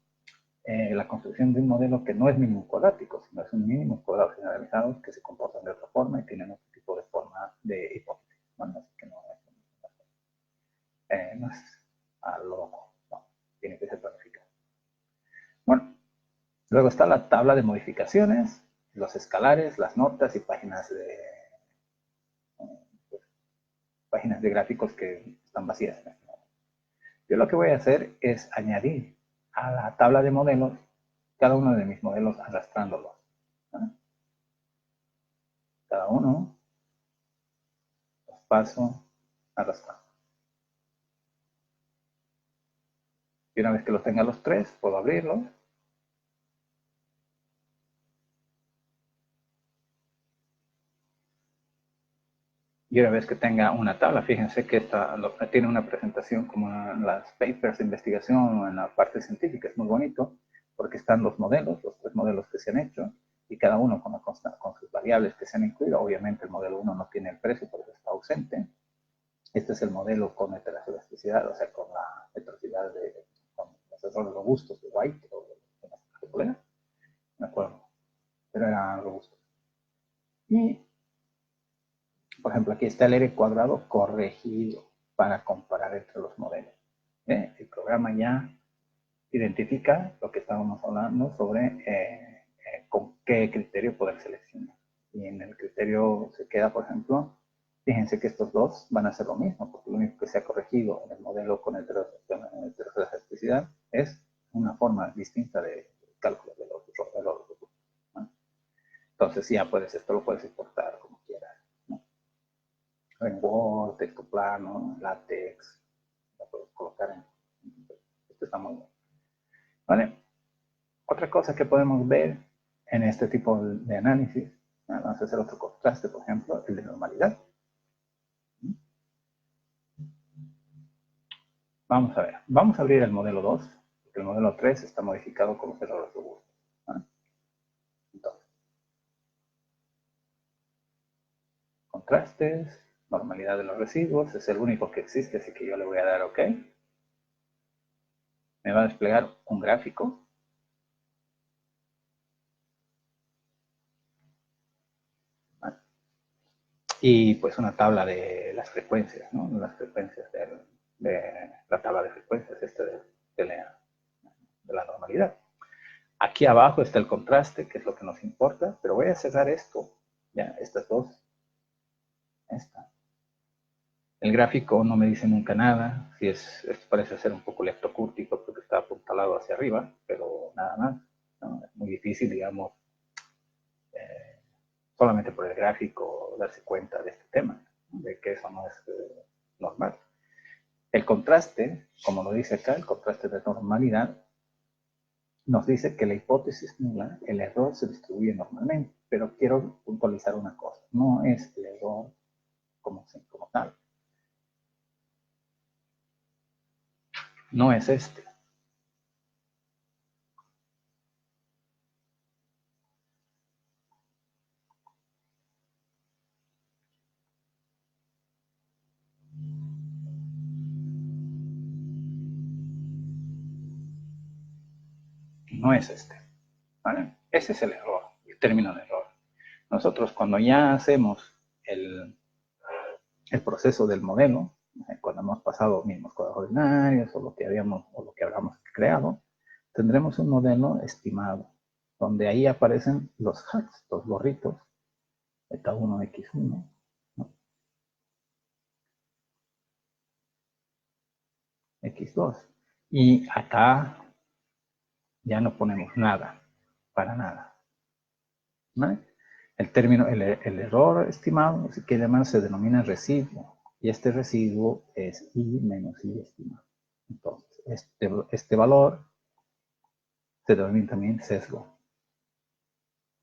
la construcción de un modelo que no es mínimo cuadrático, sino es un mínimo cuadrado generalizados que se comportan de otra forma y tienen otro tipo de forma de hipótesis. Bueno, así que no es a lo loco, no, tiene que ser planificado. Bueno, luego está la tabla de modificaciones, los escalares, las notas y páginas de gráficos que están vacías. Yo lo que voy a hacer es añadir a la tabla de modelos cada uno de mis modelos arrastrándolos. ¿No? Cada uno los paso arrastrando. Y una vez que los tenga los tres, puedo abrirlos. Y una vez que tenga una tabla, fíjense que esta tiene una presentación como en las papers de investigación o en la parte científica. Es muy bonito porque están los modelos, los tres modelos que se han hecho, y cada uno con sus variables que se han incluido. Obviamente el modelo 1 no tiene el precio porque está ausente. Este es el modelo con heteroscedasticicidad, o sea, con la heterosidad con los errores robustos de White o de Polena. Me acuerdo, pero eran robustos. Y por ejemplo, aquí está el R cuadrado corregido para comparar entre los modelos. El programa ya identifica lo que estábamos hablando sobre con qué criterio poder seleccionar. Y en el criterio se queda, por ejemplo, fíjense que estos dos van a ser lo mismo, porque lo único que se ha corregido en el modelo con heteroscedasticicidad es una forma distinta de cálculo de los recursos. ¿No? Entonces ya esto lo puedes exportar como quieras. ¿No? En Word, texto plano, LaTeX, lo puedes colocar en. Esto está muy bueno. ¿Vale? Otra cosa que podemos ver en este tipo de análisis, vamos a hacer otro contraste, por ejemplo, el de normalidad. Vamos a ver, vamos a abrir el modelo 2, porque el modelo 3 está modificado con los errores robustos. ¿Vale? Entonces, contrastes, normalidad de los residuos, es el único que existe, así que yo le voy a dar OK. Me va a desplegar un gráfico. Y pues una tabla de las frecuencias, ¿no? Las frecuencias de la tabla de frecuencias de la normalidad. Aquí abajo está el contraste, que es lo que nos importa, pero voy a cerrar esto, ya, estas dos, esta. El gráfico no me dice nunca nada, si esto parece ser un poco leptocúrtico porque está apuntalado hacia arriba, pero nada más, ¿no? Es muy difícil, digamos, solamente por el gráfico darse cuenta de este tema, ¿no? De que eso no es normal. El contraste, como lo dice acá, el contraste de normalidad, nos dice que la hipótesis nula, el error se distribuye normalmente, pero quiero puntualizar una cosa, no es el error como tal, no es este. No es este, ¿vale? Ese es el error, el término de error. Nosotros cuando ya hacemos el proceso del modelo, cuando hemos pasado mismos cuadros ordinarios o lo que habíamos creado, tendremos un modelo estimado, donde ahí aparecen los hacks, los gorritos, beta 1, x1, ¿no? x2. Y acá ya no ponemos nada, para nada, ¿vale? El término, el error estimado, si quiere llamar, se denomina residuo, y este residuo es I menos I estimado. Entonces, este valor se denomina también sesgo,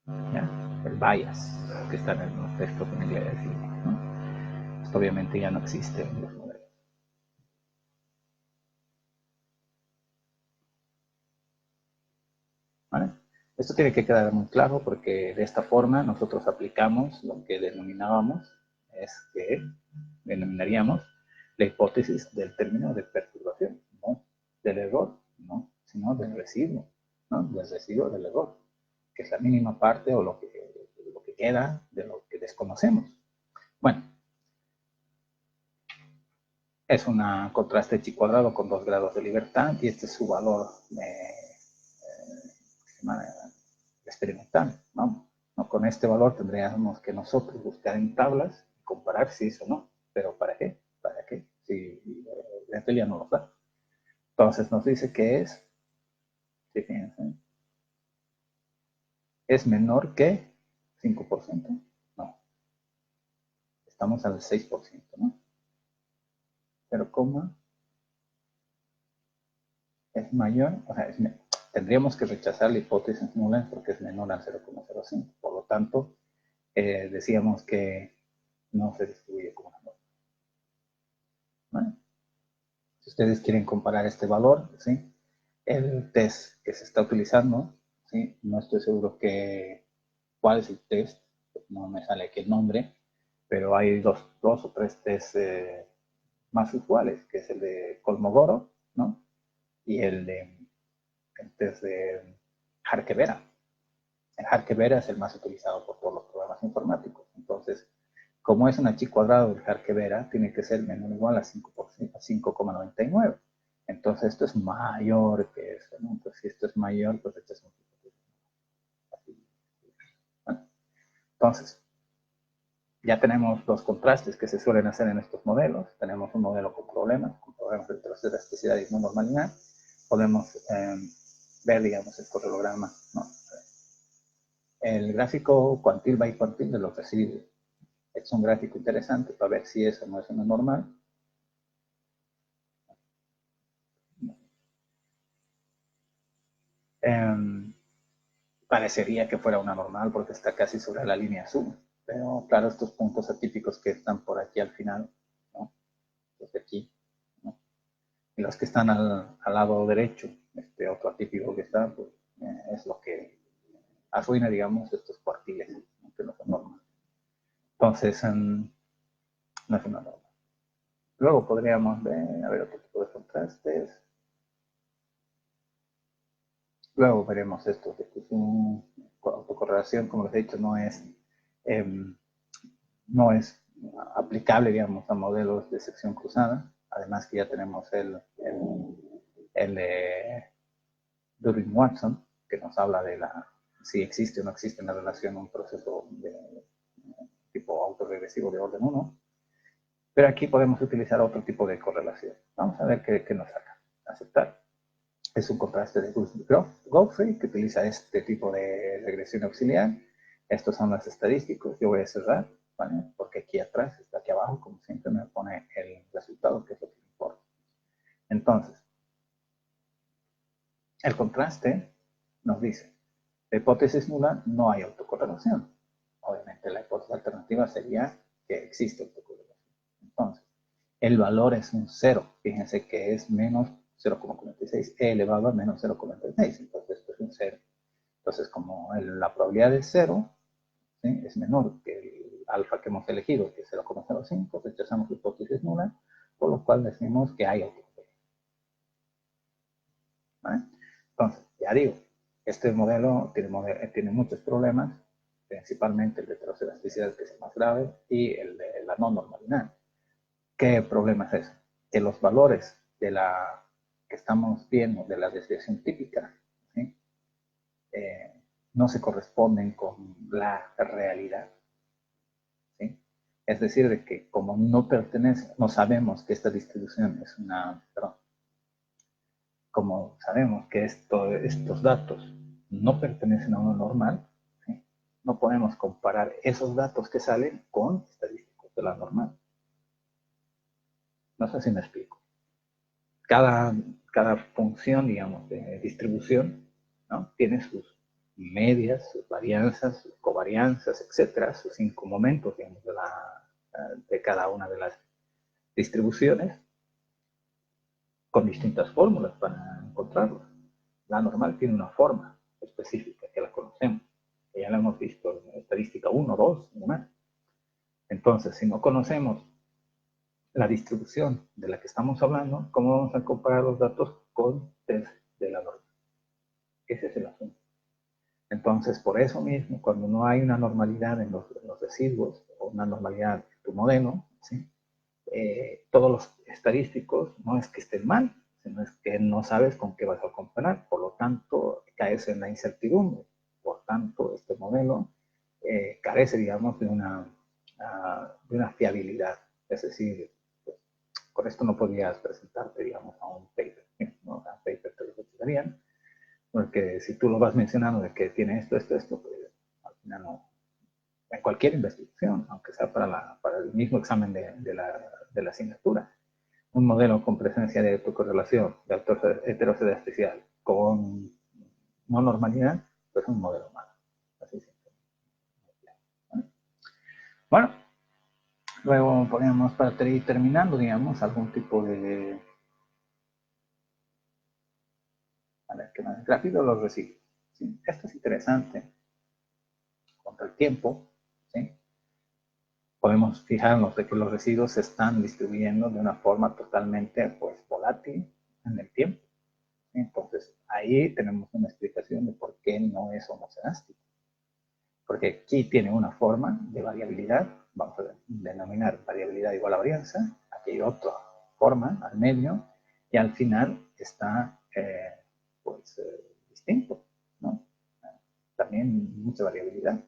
¿ya? El bias, que está en los textos en inglés, ¿no? Esto obviamente ya no existe en los modelos. ¿Vale? Esto tiene que quedar muy claro porque de esta forma nosotros aplicamos lo que denominaríamos la hipótesis del término de perturbación, no del error, no, sino del residuo, ¿no? Del residuo del error, que es la mínima parte o lo que queda de lo que desconocemos. Bueno, es un contraste chi cuadrado con 2 grados de libertad y este es su valor experimental. Vamos, ¿no? Con este valor tendríamos que nosotros buscar en tablas y comparar si es o no. Pero ¿para qué? ¿Para qué? Si la teoría no lo da. Entonces nos dice que si fíjense, es menor que 5%. No, estamos al 6%, ¿no? Pero coma es mayor, o sea, tendríamos que rechazar la hipótesis nula porque es menor al 0,05. Por lo tanto, decíamos que no se distribuye como una norma. ¿Vale? Si ustedes quieren comparar este valor, ¿sí? El test que se está utilizando, ¿sí? No estoy seguro cuál es el test, no me sale aquí el nombre, pero hay dos o tres tests más usuales, que es el de Kolmogorov, ¿no? Y el test de Harkevera. El Harkevera es el más utilizado por todos los programas informáticos. Entonces, como es un chi cuadrado del Harkevera, tiene que ser menor o igual a 5,99. Entonces, esto es mayor que eso, ¿no? Entonces, si esto es mayor, pues esto es un bueno, entonces, ya tenemos los contrastes que se suelen hacer en estos modelos. Tenemos un modelo con problemas de elasticidad y no normalidad. Podemos ver, digamos, el correlograma, ¿no? El gráfico cuantil by cuantil de los residuos. Es un gráfico interesante para ver si eso no es una normal. Parecería que fuera una normal porque está casi sobre la línea azul. Pero claro, estos puntos atípicos que están por aquí al final, ¿no? Los de aquí, ¿no? Y los que están al lado derecho, este otro atípico que está, pues es lo que arruina, digamos, estos cuartiles, ¿no? Que no son normales. Entonces, no es una norma. Luego podríamos ver, a ver, otro tipo de contrastes. Luego veremos esto, de autocorrelación, como les he dicho, no es aplicable, digamos, a modelos de sección cruzada. Además que ya tenemos el Durin-Watson, que nos habla de si existe o no existe en la relación un proceso de tipo autorregresivo de orden 1. Pero aquí podemos utilizar otro tipo de correlación. Vamos a ver qué nos saca. Aceptar. Es un contraste de Godfrey, que utiliza este tipo de regresión auxiliar. Estos son los estadísticos. Yo voy a cerrar, ¿vale? Porque aquí atrás, está aquí abajo, como siempre me pone el resultado, que es lo que importa. Entonces, el contraste nos dice, la hipótesis nula, no hay autocorrelación. Obviamente la hipótesis alternativa sería que existe autocorrelación. Entonces, el valor es un 0. Fíjense que es menos 0,46 elevado a menos 0,36. Entonces, esto es un 0. Entonces, como la probabilidad de 0, ¿sí?, es menor que el alfa que hemos elegido, que es 0,05, rechazamos la hipótesis nula, por lo cual decimos que hay autocorrelación. ¿Vale? Entonces, ya digo, este modelo tiene muchos problemas, principalmente el de heteroscedasticidad, que es el más grave, y el de la no normalidad. ¿Qué problema es eso? Que los valores de que estamos viendo de la desviación típica, ¿sí?, no se corresponden con la realidad, ¿sí? Es decir, de que como no sabemos que esta distribución es como sabemos que estos datos no pertenecen a uno normal, ¿sí?, no podemos comparar esos datos que salen con estadísticos de la normal. No sé si me explico. Cada función, digamos, de distribución, ¿no?, tiene sus medias, sus varianzas, sus covarianzas, etcétera, sus 5 momentos, digamos, de cada una de las distribuciones, con distintas fórmulas para encontrarlos. La normal tiene una forma específica que la conocemos, que ya la hemos visto en estadística 1, 2 y demás. Entonces, si no conocemos la distribución de la que estamos hablando, ¿cómo vamos a comparar los datos con test de la norma? Ese es el asunto. Entonces, por eso mismo, cuando no hay una normalidad en los residuos, o una normalidad en tu modelo, ¿sí?, todos los estadísticos no es que estén mal, sino es que no sabes con qué vas a comparar. Por lo tanto, caes en la incertidumbre. Por tanto, este modelo carece, digamos, de una fiabilidad. Es decir, con esto no podrías presentarte, digamos, a un paper, ¿no? A un paper te lo rechazarían, porque si tú lo vas mencionando de que tiene esto, pues al final no. En cualquier investigación, aunque sea para el mismo examen de la asignatura, un modelo con presencia de autocorrelación, de heteroscedasticidad, con no normalidad, pues es un modelo malo. Así simple. Bueno, luego podríamos, para ir terminando, digamos, algún tipo de... A ver, ¿qué más? Rápido los residuos. ¿Sí? Esto es interesante. Contra el tiempo, ¿sí?, podemos fijarnos de que los residuos se están distribuyendo de una forma totalmente, pues, volátil en el tiempo. Entonces, ahí tenemos una explicación de por qué no es homocedástico. Porque aquí tiene una forma de variabilidad, vamos a denominar variabilidad igual a varianza, aquí hay otra forma al medio, y al final está, distinto, ¿no? También mucha variabilidad.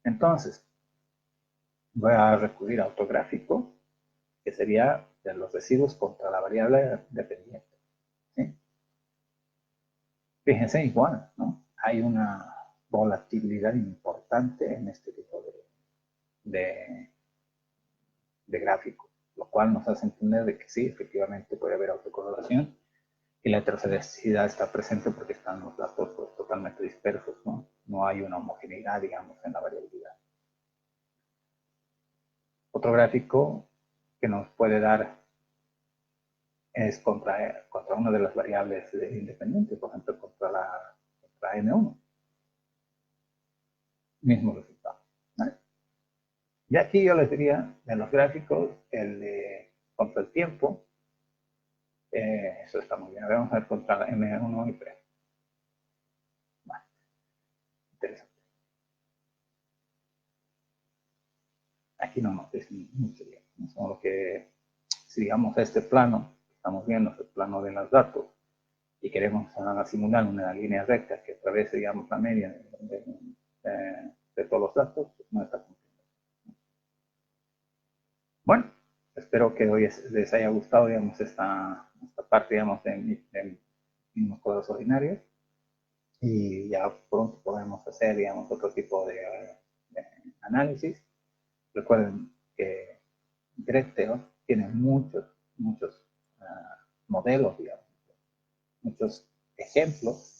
Entonces, voy a recurrir a autográfico, que sería de los residuos contra la variable dependiente, ¿sí? Fíjense igual, ¿no? Hay una volatilidad importante en este tipo de gráfico, lo cual nos hace entender de que sí, efectivamente puede haber autocorrelación y la heteroscedasticidad está presente porque están los datos, pues, totalmente dispersos, ¿no? No hay una homogeneidad, digamos, en la variabilidad. Otro gráfico que nos puede dar es contra una de las variables independientes, por ejemplo, contra N1. Mismo resultado, ¿vale? Y aquí yo les diría, en los gráficos, el de contra el tiempo, eso está muy bien. Vamos a ver contra M1 y P. Vale. Interesante. aquí no es mucho, digamos, solo que si digamos este plano, estamos viendo es el plano de los datos, y queremos simular una línea recta que atraviese, digamos, la media de todos los datos, pues no está cumpliendo. Bueno, espero que hoy les haya gustado, digamos, esta parte, digamos, de mismos cuadros ordinarios, y ya pronto podemos hacer, digamos, otro tipo de análisis. Recuerden que Gretel tiene muchos modelos, digamos, muchos ejemplos.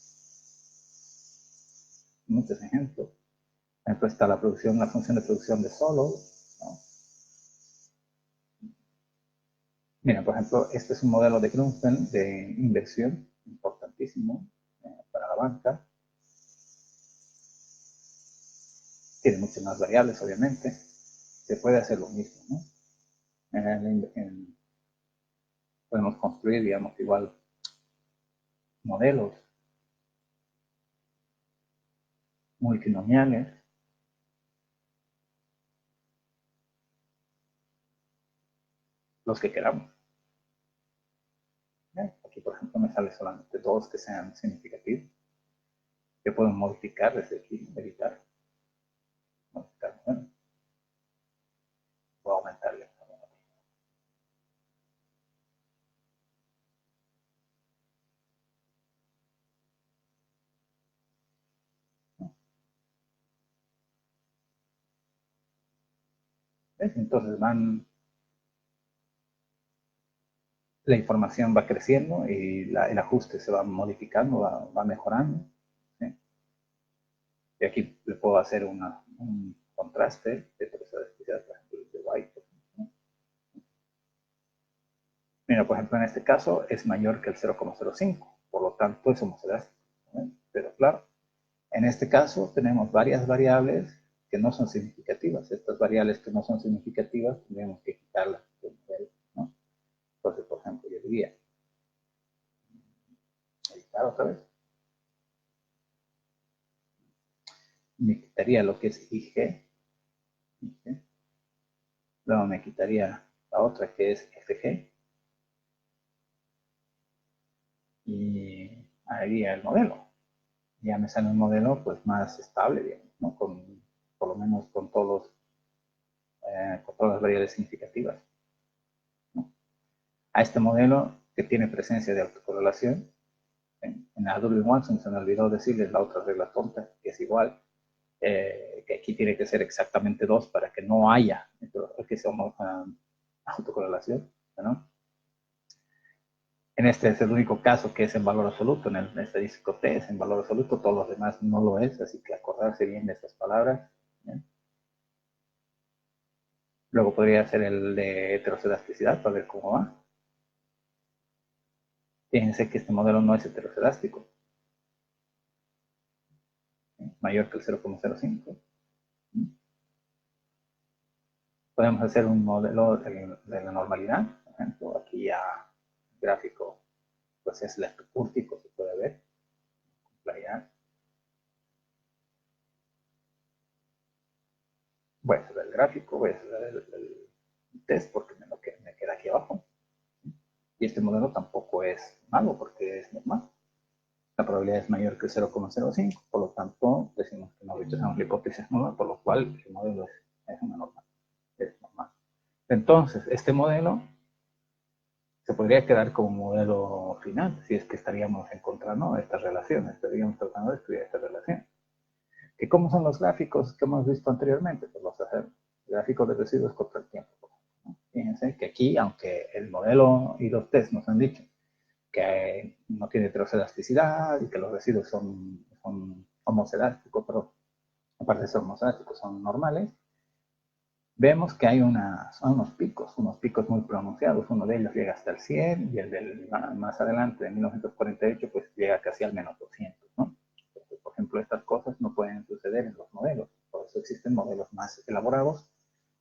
Ejemplo está la función de producción de solo, ¿no? Mira, por ejemplo, este es un modelo de Grunfeld de inversión, importantísimo para la banca. Tiene muchas más variables, obviamente. Se puede hacer lo mismo, ¿no? Podemos construir, digamos, igual modelos multinomiales, los que queramos. Aquí, por ejemplo, me sale solamente dos que sean significativos, que puedo modificar desde aquí, editar. Modificar, bueno. Voy a aumentarle. ¿Ves? Entonces la información va creciendo y el ajuste se va modificando, va mejorando. ¿Sí? Y aquí le puedo hacer un contraste de especial, por ejemplo, de white. ¿No? Mira, por ejemplo, en este caso es mayor que el 0,05, por lo tanto es homocedástico. ¿No? Pero claro, en este caso tenemos varias variables que no son significativas. Estas variables que no son significativas tenemos que quitarlas del modelo, ¿no? Entonces, por ejemplo, yo diría, editar otra vez. Me quitaría lo que es IG. Luego me quitaría la otra que es FG. Y haría el modelo. Ya me sale un modelo pues más estable, digamos, ¿no? Por lo menos con todas las variables significativas, ¿no? A este modelo que tiene presencia de autocorrelación, en la W1 se me olvidó decirles la otra regla tonta, que es igual, que aquí tiene que ser exactamente 2 para que no haya que somos autocorrelación, ¿no? En este es el único caso que es en valor absoluto, en el estadístico T es en valor absoluto, todos los demás no lo es, así que acordarse bien de estas palabras. ¿Bien? Luego podría ser el de heterocedasticidad para ver cómo va. Fíjense que este modelo no es heterocedástico, mayor que el 0,05. Podemos hacer un modelo de la normalidad, por ejemplo, aquí ya el gráfico pues es leptocúrtico, se puede ver, claridad. Voy a hacer el gráfico, voy a hacer el test porque me queda aquí abajo. Y este modelo tampoco es malo porque es normal. La probabilidad es mayor que 0,05, por lo tanto decimos que no rechazamos la hipótesis nula, por lo cual el modelo es una normal. Es normal. Entonces, este modelo se podría quedar como modelo final, si es que estaríamos encontrando estas relaciones, estaríamos tratando de estudiar esta relación. ¿Que cómo son los gráficos que hemos visto anteriormente? Pues vamos a hacer gráficos de residuos contra el tiempo. ¿No? Fíjense que aquí, aunque el modelo y los test nos han dicho que no tiene heterocedasticidad y que los residuos son homocedásticos, pero aparte de ser homocedásticos son normales, vemos que hay unos picos muy pronunciados. Uno de ellos llega hasta el 100 y el del más adelante, de 1948, pues llega casi al menos 200, ¿no? Entonces, por ejemplo, estas cosas no pueden suceder en los modelos. Por eso existen modelos más elaborados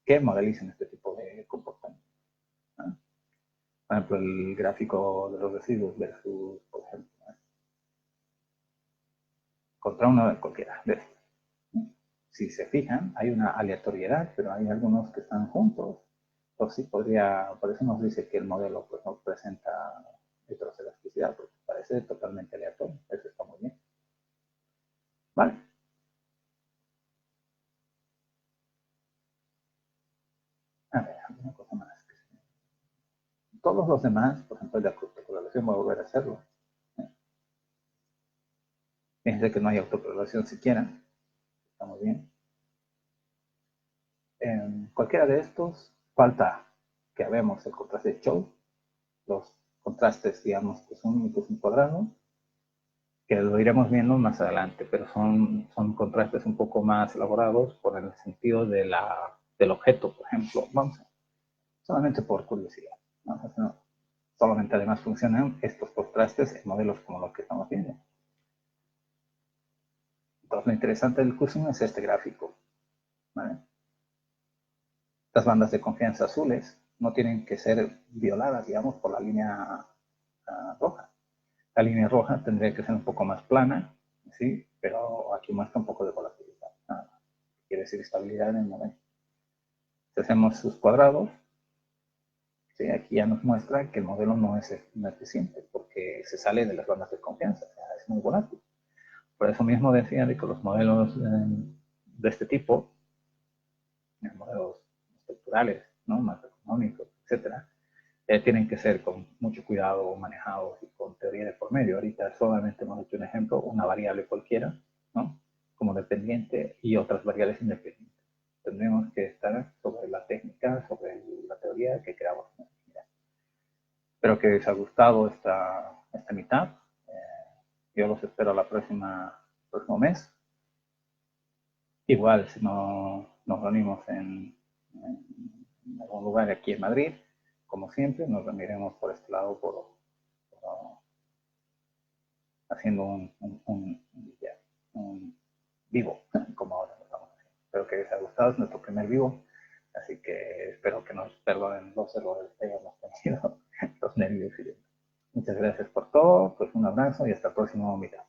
que modelicen este tipo de comportamiento, ¿no? Por ejemplo, el gráfico de los residuos versus, por ejemplo, ¿no? Contra uno de cualquiera de estos, ¿no? si se fijan, hay una aleatoriedad, pero hay algunos que están juntos. Entonces, sí podría, por eso nos dice que el modelo pues, no presenta heteroelasticidad, porque parece totalmente aleatorio. Eso está muy bien. Vale. A ver, alguna cosa más. Todos los demás, por ejemplo, el de autocorrelación, voy a volver a hacerlo. Fíjense que no hay autocorrelación siquiera. Está muy bien. En cualquiera de estos, falta que vemos el contraste de Chow, los contrastes, digamos, que son únicos en cuadrado, que lo iremos viendo más adelante, pero son contrastes un poco más elaborados por el sentido de del objeto, por ejemplo. Vamos a, solamente por curiosidad. ¿No? Solamente además funcionan estos contrastes en modelos como los que estamos viendo. Entonces, lo interesante del Cousin es este gráfico. ¿Vale? Las bandas de confianza azules no tienen que ser violadas, digamos, por la línea roja. La línea roja tendría que ser un poco más plana, ¿sí? Pero aquí muestra un poco de volatilidad. Quiere decir estabilidad en el momento. Si hacemos sus cuadrados, ¿sí? Aquí ya nos muestra que el modelo no es eficiente porque se sale de las bandas de confianza, o sea, es muy volátil. Por eso mismo decía de que los modelos de este tipo, modelos estructurales, ¿no? Macroeconómicos, etcétera, tienen que ser con mucho cuidado manejados y con teoría de por medio. Ahorita solamente hemos hecho un ejemplo, una variable cualquiera, ¿no? Como dependiente y otras variables independientes. Tendremos que estar sobre la técnica, sobre la teoría que creamos. Espero que les haya gustado esta mitad. Yo los espero el próximo mes. Igual, si no nos reunimos en algún lugar aquí en Madrid, como siempre, nos reuniremos por este lado haciendo un vivo, como ahora lo estamos haciendo. Espero que les haya gustado, es nuestro primer vivo, así que espero que nos perdonen los errores que hayamos tenido, los nervios y demás. Muchas gracias por todo, pues un abrazo y hasta el próximo mitad.